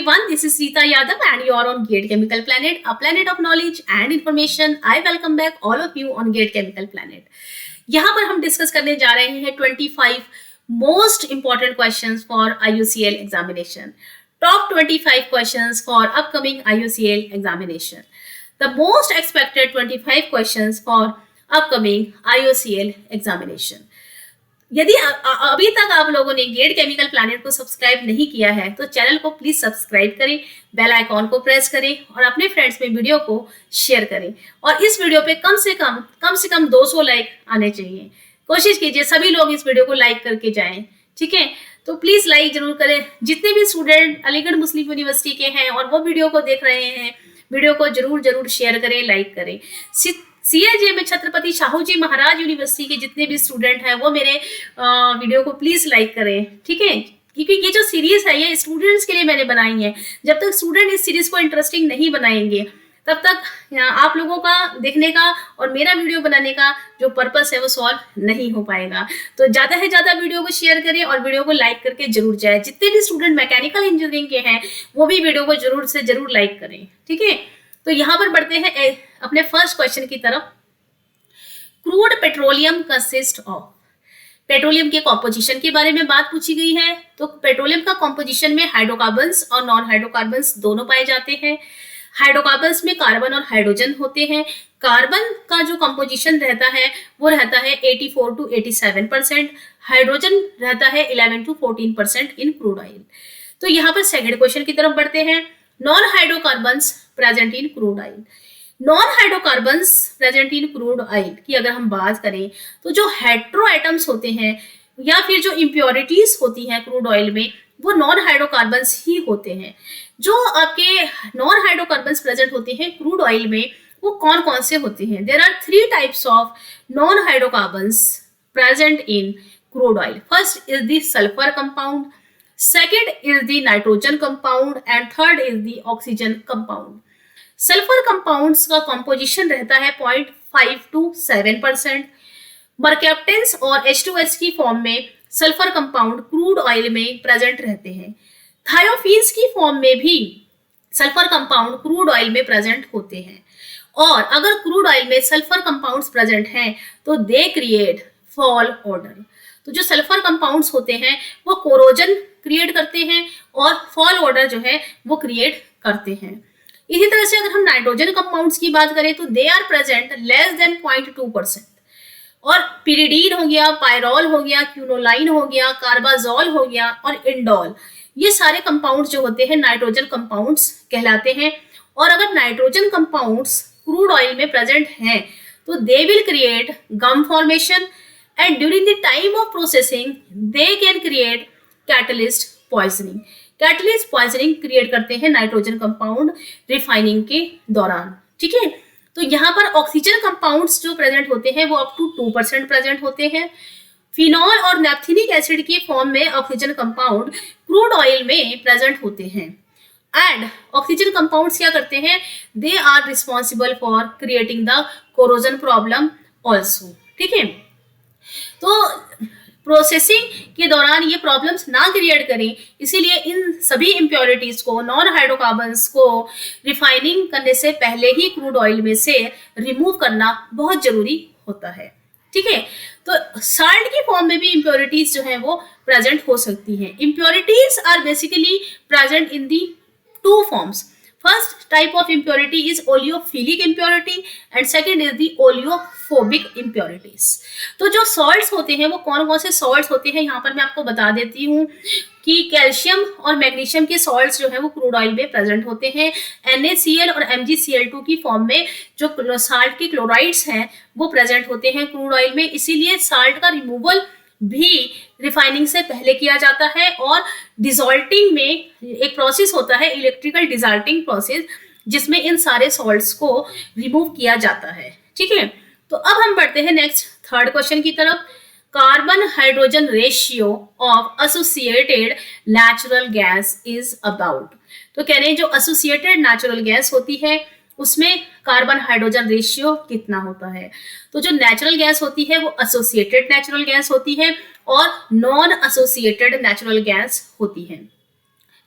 everyone, this is Sita Yadav and you are on Gate Chemical Planet, a planet of knowledge and information. I welcome back all of you on Gate Chemical Planet. यहाँ पर हम discuss करने जा रहे हैं 25 most important questions for IUCL examination. Top 25 questions for upcoming IUCL examination. The most expected 25 questions for upcoming IUCL examination. यदि अभी तक आप लोगों ने गेट केमिकल प्लैनेट को सब्सक्राइब नहीं किया है तो चैनल को प्लीज सब्सक्राइब करें, बेल आइकॉन को प्रेस करें और अपने फ्रेंड्स में वीडियो को शेयर करें. और इस वीडियो पे कम से कम 200 लाइक आने चाहिए. कोशिश कीजिए सभी लोग इस वीडियो को लाइक करके जाएं, ठीक है. तो प्लीज लाइक जरूर करें. जितने भी स्टूडेंट अलीगढ़ मुस्लिम यूनिवर्सिटी के हैं और वो वीडियो को देख रहे हैं, वीडियो को जरूर शेयर करें, लाइक करें. CAJ में छत्रपति शाहू जी महाराज यूनिवर्सिटी के जितने भी स्टूडेंट हैं वो मेरे वीडियो को प्लीज लाइक करें, ठीक है. क्योंकि ये जो सीरीज है ये स्टूडेंट्स के लिए मैंने बनाई है. जब तक स्टूडेंट इस सीरीज को इंटरेस्टिंग नहीं बनाएंगे तब तक आप लोगों का देखने का और मेरा वीडियो बनाने का जो पर्पस है वो सॉल्व नहीं हो पाएगा. तो ज्यादा से ज्यादा वीडियो को शेयर करें और वीडियो को लाइक करके जरूर जाए. जितने भी स्टूडेंट मैकेनिकल इंजीनियरिंग के हैं वो भी वीडियो को जरूर लाइक करें, ठीक है. तो यहाँ पर बढ़ते हैं अपने फर्स्ट क्वेश्चन की तरफ. Crude petroleum consist of. Petroleum के कॉम्पोजिशन के बारे में बात पूछी गई है. तो पेट्रोलियम का कॉम्पोजिशन में हाइड्रोकार्बन्स और नॉन हाइड्रोकार्बन्स दोनों पाए जाते हैं. हाइड्रोकार्बन्स में कार्बन और हाइड्रोजन होते हैं. कार्बन का जो कॉम्पोजिशन रहता है वो रहता है 84 to 87%. हाइड्रोजन रहता है 11 to 14% इन क्रूड ऑयल. तो यहाँ पर सेकंड क्वेश्चन की तरफ बढ़ते हैं. Non hydrocarbons present in crude oil. Non hydrocarbons present in crude oil की अगर हम बात करें तो जो हेट्रो एटम्स होते हैं या फिर जो इम्प्योरिटीज होती हैं क्रूड ऑयल में वो नॉन हाइड्रोकार्बन्स ही होते हैं. जो आपके नॉन हाइड्रोकार्बन्स प्रेजेंट होते हैं क्रूड ऑयल में वो कौन कौन से होते हैं. There are 3 types of non hydrocarbons present in crude oil. First is the sulphur compound, second is the nitrogen compound and third is the oxygen compound. Sulphur compounds का कंपोजिशन रहता है 0.5 to 7%. मर्कैप्टेंस और H2S की form में sulphur compound crude oil में present रहते हैं. थायोफीन्स की फॉर्म में भी सल्फर कंपाउंड क्रूड ऑयल में प्रेजेंट होते हैं. और अगर क्रूड ऑयल में सल्फर कंपाउंड्स प्रेजेंट हैं तो दे क्रिएट फॉल ऑर्डर. तो जो सल्फर कंपाउंड्स होते हैं वो कोरोजन क्रिएट करते हैं और फॉल ऑर्डर जो है वो क्रिएट करते हैं. इसी तरह से अगर हम नाइट्रोजन कंपाउंड्स की बात करें तो they are present less than 0.2%. और पिरिडीन हो गया, पायरोल हो गया, क्यूनोलाइन हो गया, कार्बाजोल हो गया और इंडोल, ये सारे कंपाउंड्स जो होते हैं नाइट्रोजन कंपाउंड्स कहलाते हैं. और अगर नाइट्रोजन कंपाउंड्स क्रूड ऑयल में प्रेजेंट हैं तो they will create gum formation and during the time of processing they can create catalyst poisoning. catalyst poisoning create करते हैं नाइट्रोजन कंपाउंड रिफाइनिंग के दौरान, ठीक है. तो यहाँ पर ऑक्सीजन कंपाउंड्स जो प्रेजेंट होते हैं वो अप टू 2% प्रेजेंट होते हैं. फिनॉल और नैप्थेनिक एसिड की फॉर्म में ऑक्सीजन कंपाउंड क्रूड ऑयल में प्रेजेंट होते हैं. एंड ऑक्सीजन कंपाउंड्स क्या करते हैं, they are responsible for creating the corrosion problem also, ठीक है. तो प्रोसेसिंग के दौरान ये प्रॉब्लम्स ना क्रिएट करें इसीलिए इन सभी इम्प्योरिटीज को, नॉन हाइड्रोकार्बन्स को रिफाइनिंग करने से पहले ही क्रूड ऑयल में से रिमूव करना बहुत जरूरी होता है, ठीक है. तो साल्ट की फॉर्म में भी इम्प्योरिटीज जो है वो प्रेजेंट हो सकती हैं. Impurities are basically present in the 2 forms. First type of impurity is oleophilic impurity and second is the oleophobic impurities. तो जो salts होते हैं वो कौन कौन से salts होते हैं यहाँ पर मैं आपको बता देती हूँ कि कैल्शियम और मैग्नीशियम के salts जो है वो क्रूड ऑयल में प्रेजेंट होते हैं. NaCl और MgCl2 की फॉर्म में जो साल्ट के क्लोराइड्स हैं वो प्रेजेंट होते हैं क्रूड ऑयल में. इसीलिए साल्ट का रिमूवल भी रिफाइनिंग से पहले किया जाता है. और डिसॉल्टिंग में एक प्रोसेस होता है, इलेक्ट्रिकल डिसॉल्टिंग प्रोसेस, जिसमें इन सारे सॉल्ट्स को रिमूव किया जाता है, ठीक है. तो अब हम बढ़ते हैं नेक्स्ट थर्ड क्वेश्चन की तरफ. Carbon hydrogen ratio of associated natural gas is about. तो कह रहे हैं जो एसोसिएटेड नेचुरल गैस होती है उसमें कार्बन हाइड्रोजन रेशियो कितना होता है. तो जो नेचुरल गैस होती है वो एसोसिएटेड नेचुरल गैस होती है और नॉन एसोसिएटेड नेचुरल गैस होती है,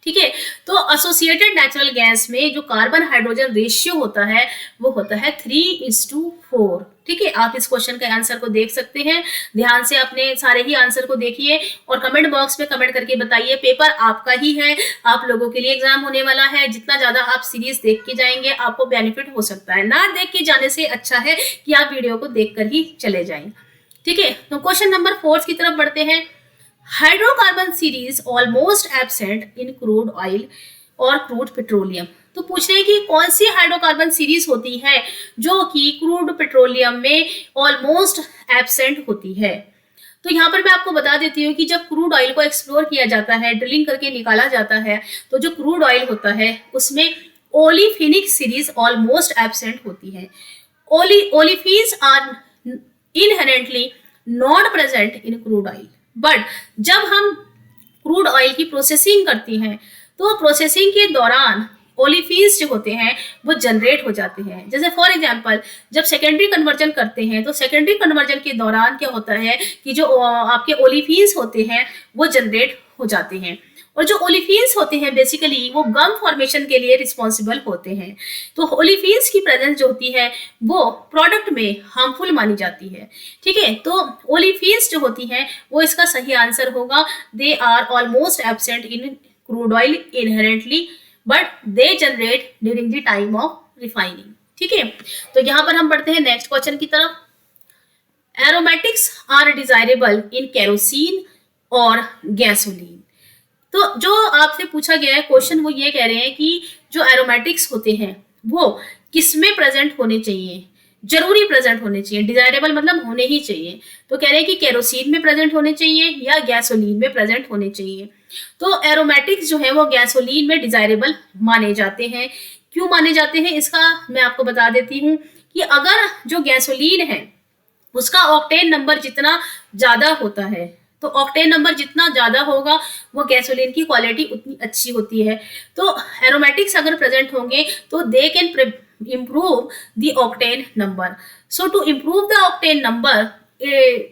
ठीक है। तो एसोसिएटेड नेचुरल गैस में जो कार्बन हाइड्रोजन रेशियो होता है वो होता है 3:4। ठीक है, आप इस क्वेश्चन के आंसर को देख सकते हैं। ध्यान से अपने सारे ही आंसर को देखिए और कमेंट बॉक्स में कमेंट करके बताइए। पेपर आपका ही है, आप लोगों के लिए एग्जाम होने वाला है। जितना ज्यादा आप सीरीज देख के जाएंगे आपको बेनिफिट हो सकता है। ना देख के जाने से अच्छा है कि आप वीडियो को देख कर ही चले जाएं। ठीक है, तो क्वेश्चन नंबर 4 की तरफ बढ़ते हैं। Hydrocarbon series almost absent in crude oil और क्रूड पेट्रोलियम। तो पूछ रहे हैं कि कौन सी हाइड्रोकार्बन सीरीज होती है जो कि क्रूड पेट्रोलियम में ऑलमोस्ट एब्सेंट होती है। तो यहाँ पर मैं आपको बता देती हूँ कि जब क्रूड ऑयल को एक्सप्लोर किया जाता है, ड्रिलिंग करके निकाला जाता है, तो जो क्रूड ऑयल होता है उसमें ओलिफिनिक सीरीज ऑलमोस्ट एब्सेंट होती है। Olefins are inherently not present in crude oil, but जब हम क्रूड ऑयल की प्रोसेसिंग करते हैं तो प्रोसेसिंग के दौरान ओलिफिन्स जो होते हैं वो जनरेट हो जाते हैं। जैसे फॉर एग्जांपल जब सेकेंडरी कन्वर्जन करते हैं तो सेकेंडरी कन्वर्जन के दौरान क्या होता है कि जो आपके ओलिफिन्स होते हैं वो जनरेट हो जाते हैं। और जो ओलिफिन्स होते हैं बेसिकली वो गम फॉर्मेशन के लिए रिस्पॉन्सिबल होते हैं। तो ओलिफिन्स की प्रेजेंस जो होती है वो प्रोडक्ट में हार्मफुल मानी जाती है। ठीक है, तो ओलिफिन्स जो होती हैं वो इसका सही आंसर होगा। They are almost absent in crude oil inherently but they generate during the time of refining. ठीक है, तो यहाँ पर हम बढ़ते हैं नेक्स्ट क्वेश्चन की तरफ। Aromatics are desirable in kerosene और गैसोलीन। तो जो आपसे पूछा गया है क्वेश्चन वो ये कह रहे हैं कि जो एरोमेटिक्स होते हैं वो किसमें प्रेजेंट होने चाहिए, जरूरी प्रेजेंट होने चाहिए। डिजायरेबल मतलब होने ही चाहिए। तो कह रहे हैं कि केरोसिन में प्रेजेंट होने चाहिए या गैसोलीन में प्रेजेंट होने चाहिए। तो एरोमेटिक्स जो है वो गैसोलीन में डिजायरेबल माने जाते हैं। क्यों माने जाते हैं इसका मैं आपको बता देती हूँ कि अगर जो गैसोलीन है उसका ऑक्टेन नंबर जितना ज्यादा होता है तो ऑक्टेन नंबर जितना ज्यादा होगा वो गैसोलीन की क्वालिटी उतनी अच्छी होती है। तो एरोमेटिक्स अगर प्रेजेंट होंगे तो they can improve the octane number. So to improve the octane number,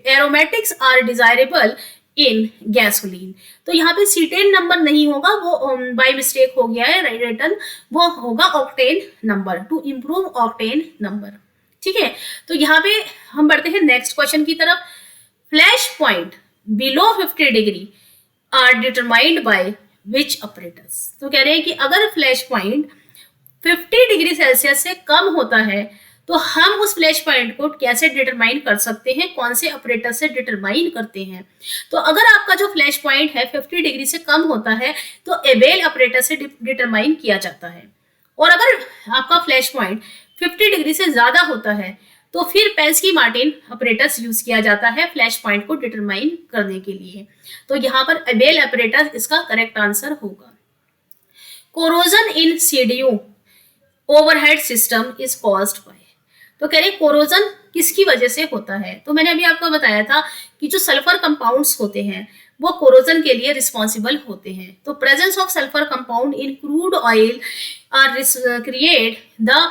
aromatics are desirable in gasoline. तो यहाँ पे सीटेन नंबर नहीं होगा, वो बाय मिस्टेक हो गया है रिटर्न, वो होगा octane number two improve octane number. ठीक है, तो यहाँ पे हम बढ़ते हैं नेक्स्ट क्वेश्चन की तरफ। Flash point below 50 degree are determined by which operators. तो कह रहे हैं कि अगर फ्लैश पॉइंट 50 डिग्री सेल्सियस से कम होता है तो हम उस फ्लैश पॉइंट को कैसे डिटरमाइन कर सकते हैं, कौन से ऑपरेटर से डिटरमाइन करते हैं। तो अगर आपका जो फ्लैश पॉइंट है 50 डिग्री से कम होता है तो एबेल ऑपरेटर से डिटरमाइन किया जाता है। और अगर आपका फ्लैश पॉइंट 50 डिग्री से ज्यादा होता है तो फिर पेंस्की मार्टिन ऑपरेटर्स यूज किया जाता है फ्लैश पॉइंट को डिटरमाइन करने के लिए। तो यहाँ पर एबेल ऑपरेटर इसका करेक्ट आंसर होगा। Corrosion in CDU overhead system is caused by. तो कह रहे कोरोजन किसकी वजह से होता है। तो मैंने अभी आपको बताया था कि जो सल्फर कंपाउंड्स होते हैं वो कोरोजन के लिए रिस्पॉन्सिबल होते हैं। तो presence of sulphur compound in crude oil are create the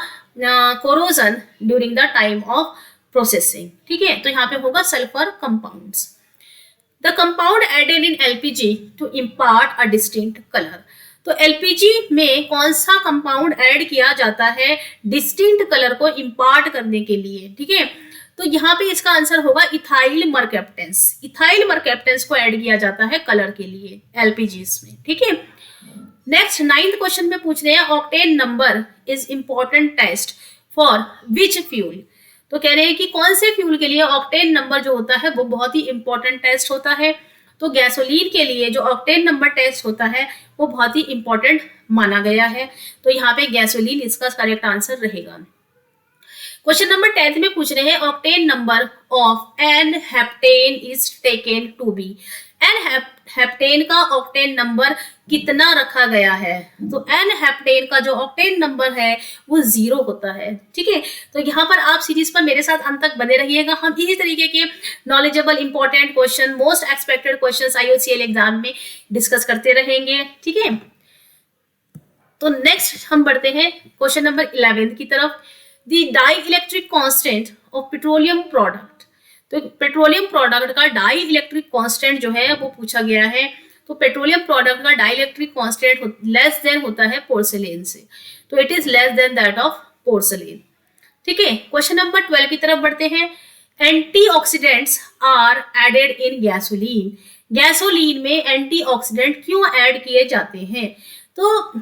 corrosion during the time of processing. ठीक है, तो यहाँ पे होगा sulphur compounds. The compound added in LPG to impart a distinct colour. तो एलपीजी में कौन सा कंपाउंड ऐड किया जाता है डिस्टिंक्ट कलर को इम्पार्ट करने के लिए। ठीक है, तो यहाँ पे इसका आंसर होगा इथाइल मर्कैप्टेंस। इथाइल मर्कैप्टेंस को ऐड किया जाता है कलर के लिए एलपीजी में। ठीक है, नेक्स्ट 9th क्वेश्चन में पूछ रहे हैं octane number is important test for which fuel. तो कह रहे हैं कि कौन से फ्यूल के लिए ऑक्टेन नंबर जो होता है वो बहुत ही इंपॉर्टेंट टेस्ट होता है। तो गैसोलीन के लिए जो ऑक्टेन नंबर टेस्ट होता है वो बहुत ही इंपॉर्टेंट माना गया है। तो यहाँ पे गैसोलीन इसका करेक्ट आंसर रहेगा। क्वेश्चन नंबर 10 में पूछ रहे हैं octane number of n heptane is taken to be. N heptane का ऑक्टेन नंबर कितना रखा गया है। तो एन हेप्टेन का जो ऑक्टेन नंबर है वो 0 होता है। ठीक है, तो यहाँ पर आप सीरीज पर मेरे साथ अंत तक बने रहिएगा। हम इसी तरीके के knowledgeable important question, most expected question IOCL exam में डिस्कस करते रहेंगे। ठीक है, तो नेक्स्ट हम बढ़ते हैं क्वेश्चन नंबर 11 की तरफ। The dielectric constant of petroleum product. तो पेट्रोलियम प्रोडक्ट का डाई इलेक्ट्रिक कांस्टेंट जो है वो पूछा गया है। तो पेट्रोलियम प्रोडक्ट का डाइलेक्ट्रिक कांस्टेंट लेस देन होता है पोर्सिलेन से, तो it is less than that of porcelain. ठीक है, क्वेश्चन नंबर 12 की तरफ बढ़ते हैं। Antioxidants are added in gasoline. Gasoline में एंटीऑक्सीडेंट क्यों ऐड किए जाते हैं? तो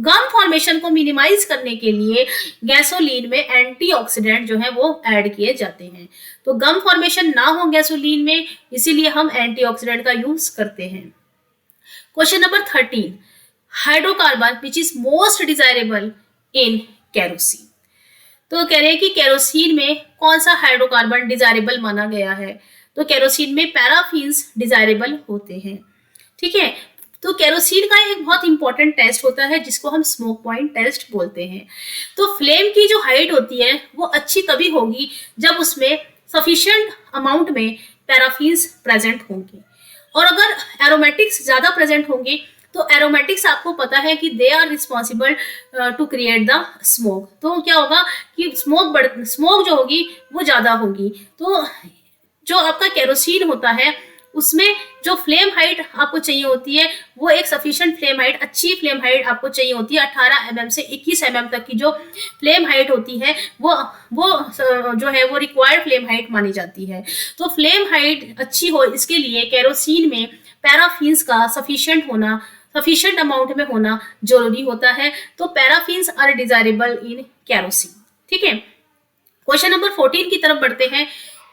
गम फॉर्मेशन को मिनिमाइज करने के लिए गैसोलीन में एंटीऑक्सीडेंट जो है वो ऐड किए जाते हैं। तो गम फॉर्मेशन ना हो गैसोलीन में, इसीलिए हम एंटीऑक्सीडेंट का यूज करते हैं। Question number 13, hydrocarbon which is most desirable in kerosene. तो कह रहे हैं कि केरोसिन में कौन सा हाइड्रोकार्बन डिजायरेबल माना गया है? तो केरोसिन में पैराफिन्स डिजायरेबल होते हैं। ठीक है, तो केरोसिन का एक बहुत इंपॉर्टेंट टेस्ट होता है जिसको हम स्मोक पॉइंट टेस्ट बोलते हैं। तो फ्लेम की जो हाइट होती है वो अच्छी तभी होगी जब उसमें सफिशिएंट अमाउंट में पैराफिन्स प्रेजेंट होंगे, और अगर एरोमेटिक्स ज्यादा प्रेजेंट होंगे तो एरोमेटिक्स आपको पता है कि they are responsible to create the smoke. तो क्या होगा कि स्मोक जो होगी वो ज्यादा होगी। तो जो आपका केरोसिन होता है उसमें जो फ्लेम हाइट आपको चाहिए होती है वो एक सफिशिएंट फ्लेम हाइट, अच्छी फ्लेम हाइट आपको चाहिए होती है। 18 mm से 21 mm तक की जो फ्लेम हाइट होती है वो जो है वो रिक्वायर्ड फ्लेम हाइट मानी जाती है। तो फ्लेम हाइट अच्छी हो इसके लिए केरोसिन में पैराफिन्स का सफिशिएंट अमाउंट में होना जरूरी होता है। तो paraffins are desirable in kerosene. ठीक है, क्वेश्चन नंबर 14 की तरफ बढ़ते हैं।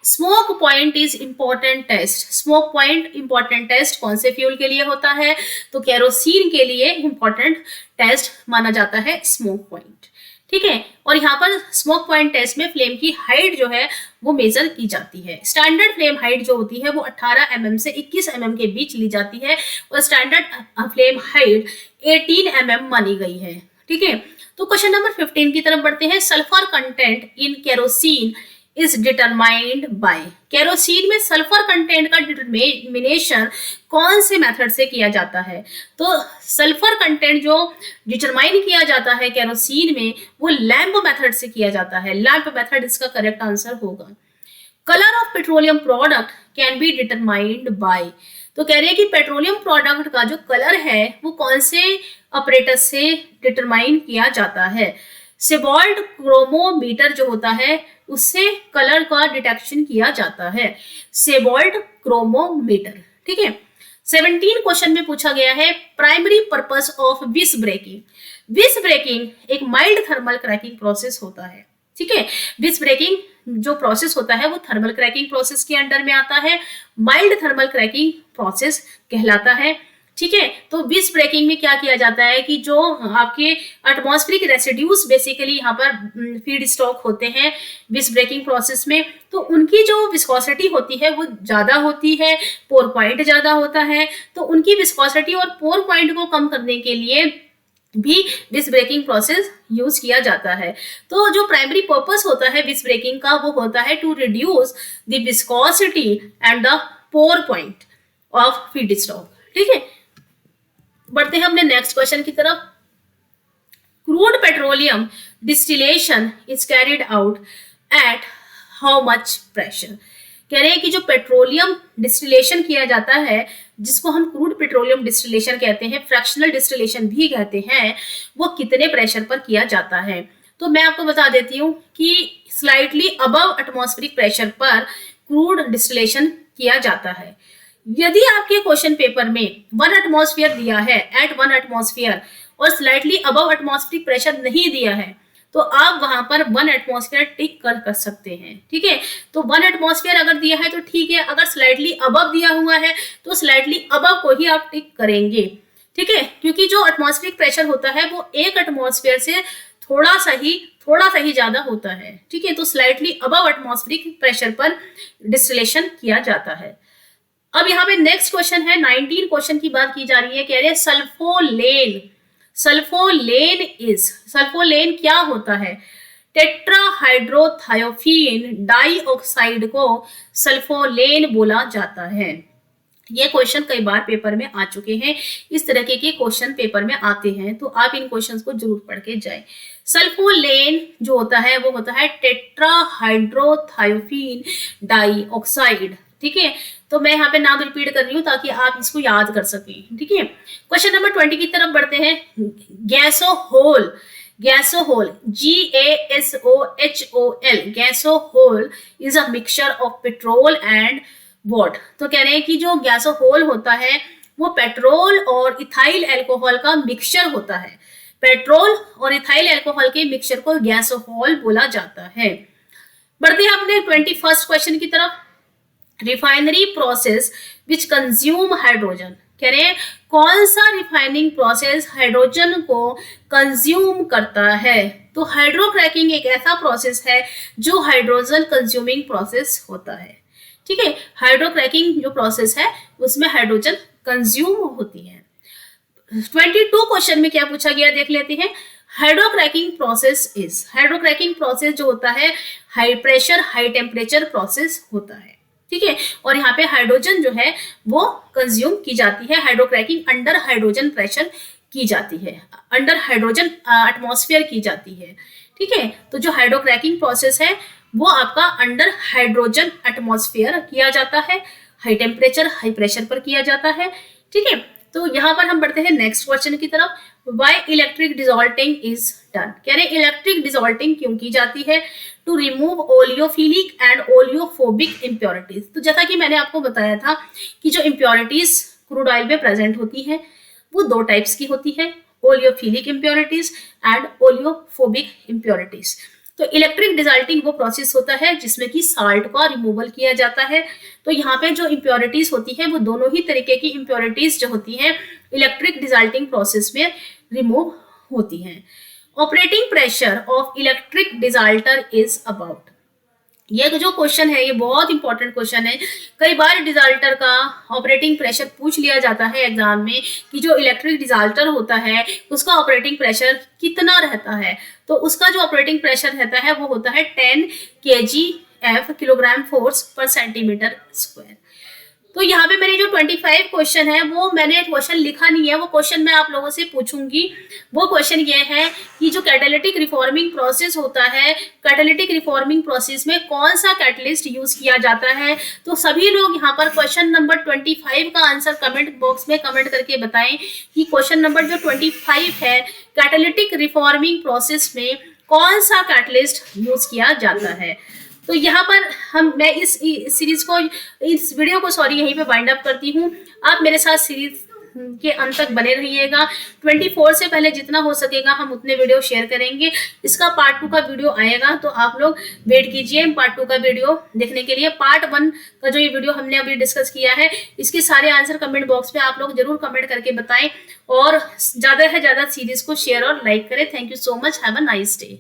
Smoke point is important test. Smoke point important test कौन से फ्यूल के लिए होता है? तो केरोसिन के लिए इंपॉर्टेंट टेस्ट माना जाता है स्मोक पॉइंट। ठीक है, और यहाँ पर स्मोक पॉइंट टेस्ट में फ्लेम की हाइट जो है वो मेजर की जाती है। स्टैंडर्ड फ्लेम हाइट जो होती है वो 18 mm से 21 mm के बीच ली जाती है, और स्टैंडर्ड फ्लेम हाइट 18 mm मानी गई है। ठीक है, तो क्वेश्चन नंबर 15 की तरफ बढ़ते हैं। Sulphur content in kerosene is determined by. Kerosene में सल्फर कंटेंट का डिटरमिनेशन कौन से मेथड से किया जाता है? तो सल्फर कंटेंट जो डिटरमाइन किया जाता है केरोसिन में वो लैंप मेथड से किया जाता है। लैंप मेथड इसका करेक्ट आंसर होगा। Colour of petroleum product can be determined by. तो कह रहे हैं कि पेट्रोलियम प्रोडक्ट का जो कलर है वो कौन से ऑपरेटस से डिटरमाइन किया जाता है? सेबॉल्ट क्रोमोमीटर जो होता है उससे कलर का डिटेक्शन किया जाता है, सेबॉल्ट क्रोमोमीटर। ठीक है, 17 क्वेश्चन में पूछा गया है प्राइमरी पर्पस ऑफ विस ब्रेकिंग। विस ब्रेकिंग एक माइल्ड थर्मल क्रैकिंग प्रोसेस होता है। ठीक है, विस ब्रेकिंग जो प्रोसेस होता है वो थर्मल क्रैकिंग प्रोसेस के अंडर में आता है, माइल्ड थर्मल क्रैकिंग प्रोसेस कहलाता है। ठीक है, तो विस ब्रेकिंग में क्या किया जाता है कि जो आपके एटमॉस्फेरिक रेसिड्यूज बेसिकली यहाँ पर फीड स्टॉक होते हैं विस ब्रेकिंग प्रोसेस में, तो उनकी जो विस्कोसिटी होती है वो ज्यादा होती है, पोर पॉइंट ज्यादा होता है। तो उनकी विस्कोसिटी और पोर पॉइंट को कम करने के लिए भी विस ब्रेकिंग प्रोसेस यूज किया जाता है। तो जो प्राइमरी पर्पस होता है विस ब्रेकिंग का वो होता है to reduce the viscosity and the pour point of feedstock. ठीक है, बढ़ते हैं अपने नेक्स्ट क्वेश्चन की तरफ। Crude petroleum distillation is carried out at how much pressure. कह रहे हैं कि जो पेट्रोलियम डिस्टिलेशन किया जाता है जिसको हम क्रूड पेट्रोलियम डिस्टिलेशन कहते हैं, फ्रैक्शनल डिस्टिलेशन भी कहते हैं, वो कितने प्रेशर पर किया जाता है? तो मैं आपको बता देती हूँ कि स्लाइटली अबव एटमॉस्फेरिक प्रेशर पर क्रूड डिस्टिलेशन किया जाता है। यदि आपके क्वेश्चन पेपर में 1 एटमॉस्फेयर दिया है, एट 1 एटमॉस्फेयर, और स्लाइटली अबव एटमॉस्फेरिक प्रेशर नहीं दिया है तो आप वहां पर 1 एटमॉस्फेयर टिक कर सकते हैं। ठीक है, तो 1 एटमॉस्फेयर अगर दिया है तो ठीक है, अगर स्लाइटली अबव दिया हुआ है तो स्लाइटली अबव को ही आप टिक करेंगे। ठीक है, क्योंकि जो एटमॉस्फेरिक प्रेशर होता है वो 1 एटमॉस्फेयर से थोड़ा सा ही ज्यादा होता है। ठीक है, तो स्लाइटली अबव एटमॉस्फेरिक प्रेशर पर डिस्टिलेशन किया जाता है। अब यहाँ पे नेक्स्ट क्वेश्चन है, 19 क्वेश्चन की बात की जा रही है। कह रहे हैं सल्फोलेन क्या होता है? टेट्राहाइड्रोथायोफीन डाइऑक्साइड को सल्फोलेन बोला जाता है। ये क्वेश्चन कई बार पेपर में आ चुके हैं, इस तरह के क्वेश्चन पेपर में आते हैं, तो आप इन क्वेश्चंस को जरूर पढ़ के जाएं। सल्फोलेन जो होता है वो होता है टेट्राहाइड्रोथायोफीन डाइऑक्साइड। ठीक है, तो मैं यहाँ पे नाम रिपीट कर रही हूँ ताकि आप इसको याद कर सकें। ठीक है, क्वेश्चन नंबर 20 की तरफ बढ़ते हैं। Gasohol, gasohol GASOHOL, gasohol is a mixture of petrol and what. तो कह रहे हैं कि जो गैसोहोल होता है वो पेट्रोल और इथाइल अल्कोहल का मिक्सचर होता है। पेट्रोल और इथाइल अल्कोहल के मिक्सचर को गैसोहोल बोला जाता है। बढ़ते हैं अपने 21st क्वेश्चन की तरफ। Refinery process which consume hydrogen, कह रहे हैं कौन सा रिफाइनिंग प्रोसेस हाइड्रोजन को कंज्यूम करता है। तो हाइड्रोक्रैकिंग एक ऐसा प्रोसेस है जो हाइड्रोजन कंज्यूमिंग प्रोसेस होता है। ठीक है, हाइड्रोक्रैकिंग जो प्रोसेस है उसमें हाइड्रोजन कंज्यूम होती है। 22 क्वेश्चन में क्या पूछा गया देख लेते हैं। हाइड्रोक्रैकिंग प्रोसेस इज, हाइड्रोक्रैकिंग प्रोसेस जो होता है high pressure high temperature process होता है। ठीक है, और यहाँ पे हाइड्रोजन जो है वो कंज्यूम की जाती है। हाइड्रोक्रैकिंग अंडर हाइड्रोजन प्रेशर की जाती है, अंडर हाइड्रोजन एटमॉस्फेयर की जाती है। ठीक है, तो जो हाइड्रोक्रैकिंग प्रोसेस है वो आपका अंडर हाइड्रोजन एटमॉस्फेयर किया जाता है, हाई टेम्परेचर हाई प्रेशर पर किया जाता है। ठीक है, तो यहाँ पर हम बढ़ते हैं नेक्स्ट क्वेश्चन की तरफ। Why electric desalting is done, कह रहे इलेक्ट्रिक डिसॉल्टिंग क्यों की जाती है। To remove oleophilic and oleophobic impurities. तो जैसा कि मैंने आपको बताया था कि जो इम्प्योरिटीज क्रूड ऑयल में प्रेजेंट होती है वो दो टाइप्स की होती है, oleophilic impurities and oleophobic impurities. तो इलेक्ट्रिक डिसॉल्टिंग वो प्रोसेस होता है जिसमें कि साल्ट का रिमूवल किया जाता है। तो यहाँ पे जो इम्प्योरिटीज होती है वो दोनों ही तरीके की इम्प्योरिटीज जो होती हैं इलेक्ट्रिक डिसॉल्टिंग प्रोसेस में रिमूव होती हैं। Operating pressure of electric desalter is about, ये जो क्वेश्चन है ये बहुत इंपॉर्टेंट क्वेश्चन है। कई बार डिसॉल्टर का ऑपरेटिंग प्रेशर पूछ लिया जाता है एग्जाम में कि जो इलेक्ट्रिक डिसॉल्टर होता है उसका ऑपरेटिंग प्रेशर कितना रहता है। तो उसका जो ऑपरेटिंग प्रेशर रहता है वो होता है 10 kgF, किलोग्राम फोर्स पर सेंटीमीटर स्क्वायर। तो यहाँ पे मेरे जो 25 क्वेश्चन है वो मैंने क्वेश्चन लिखा नहीं है, वो क्वेश्चन मैं आप लोगों से पूछूंगी। वो क्वेश्चन ये है कि जो कैटालिटिक रिफॉर्मिंग प्रोसेस होता है, कैटालिटिक रिफॉर्मिंग प्रोसेस में कौन सा कैटलिस्ट यूज किया जाता है। तो सभी लोग यहाँ पर क्वेश्चन नंबर 25 का आंसर कमेंट बॉक्स में कमेंट करके बताएं कि क्वेश्चन नंबर जो 25 है कैटालिटिक रिफॉर्मिंग प्रोसेस में कौन सा कैटलिस्ट यूज किया जाता है। तो यहाँ पर मैं इस सीरीज को, इस वीडियो को यहीं पे वाइंड अप करती हूँ। आप मेरे साथ सीरीज के अंत तक बने रहिएगा। 24 से पहले जितना हो सकेगा हम उतने वीडियो शेयर करेंगे। इसका पार्ट 2 का वीडियो आएगा तो आप लोग वेट कीजिए पार्ट 2 का वीडियो देखने के लिए। पार्ट 1 का जो ये वीडियो हमने अभी डिस्कस किया है इसके सारे आंसर कमेंट बॉक्स में आप लोग जरूर कमेंट करके बताएं और ज्यादा से ज्यादा सीरीज को शेयर और लाइक करें। Thank you so much, have a nice day.